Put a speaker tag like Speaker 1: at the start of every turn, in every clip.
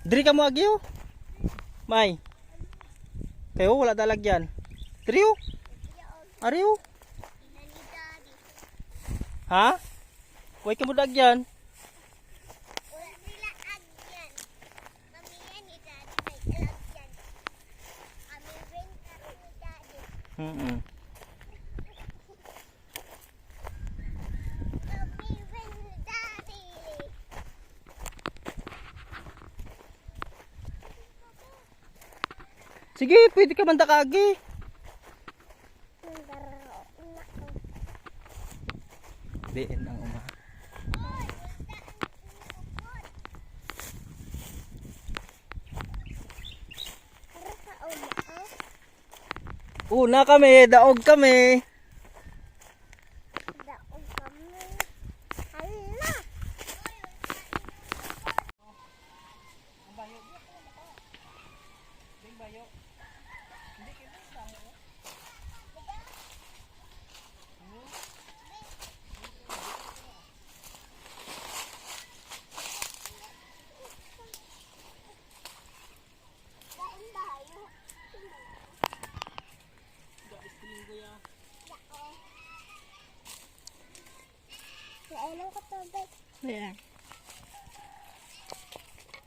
Speaker 1: Diri ka mo agyo? May. Kayo wala dalagyan. Diri oh. Ariyo. Ha? Way ka mo dagyan. Sige, pwede ka man dakagi. Diin ang uma. Una kami, daog kami.
Speaker 2: Daog kami. Hala. Kailan ka tubig?
Speaker 3: Ayan.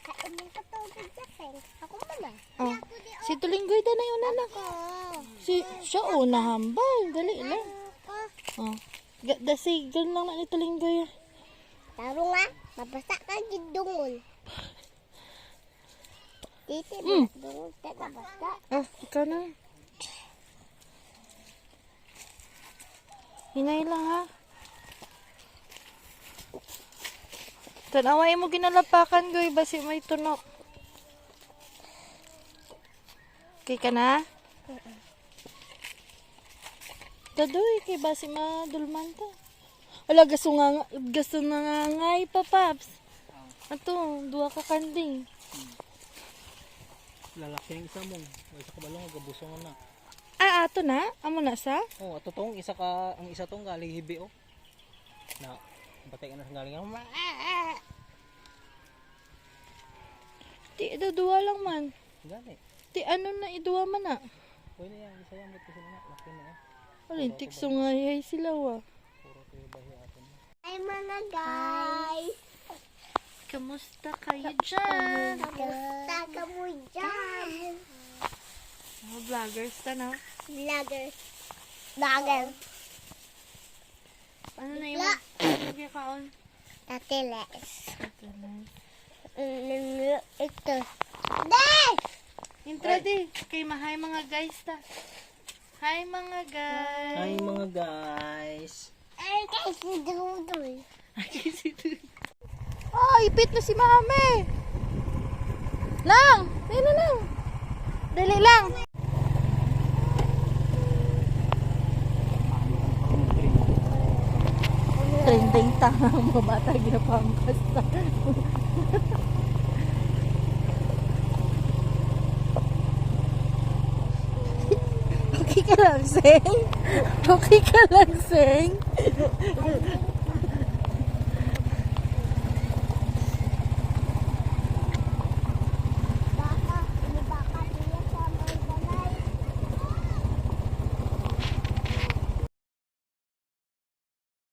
Speaker 2: Kailan ka tubig dyan? Ako muna.
Speaker 3: Oh. Si Tulinggoy na yun, anak. Siya una hambal. Dali lang. Oh. Dasigan lang na ni Tulinggoy.
Speaker 2: Taro nga, mabasa ka gidungol. Titi, dungol ka mabasa.
Speaker 3: Ah, ikaw na. Hinay lang ha. Tanaway mo ginalapakan, Goy. Basi may tunok. Okay ka na? Dadoy, kay basi madulman ta. Wala, gaso nga ngay pa, Paps. Ato, duwa ka kanding.
Speaker 1: Lalaki ang isa mo. Isa ka balong gabusong na.
Speaker 3: Ah, ato na? Amo na sa?
Speaker 1: Oh, ato tong isa ka, ang isa tong galing hibi oh. Na batay ka na sa galing.
Speaker 3: Ti, duwa lang man.
Speaker 1: Gani.
Speaker 3: Ti, ano na, iduwa man na.
Speaker 1: Pwede yan, isa yan, kasi na, laki na eh.
Speaker 3: Alintik sungayay sila wa.
Speaker 1: Puro kayo bahi atin.
Speaker 2: Ay mga guys.
Speaker 3: Kamusta kayo dyan?
Speaker 2: Kamusta ka mo dyan?
Speaker 3: Mga vloggers ta na.
Speaker 2: Vloggers. Vlogger.
Speaker 3: Ano na yung mga kaon?
Speaker 2: Tatiles.
Speaker 3: Ito na.
Speaker 2: Ito. Des!
Speaker 3: Intro di. Kay mahay mga guys ta. Hi mga guys.
Speaker 1: Hi mga guys.
Speaker 2: Ay, kasi dudoy.
Speaker 3: Oh, ipit na si mami. Lang. Dali na lang. Dali lang. Trending tangang mabata ginapangkas na. Okay ka lang, Seng? Okay ka lang, Seng?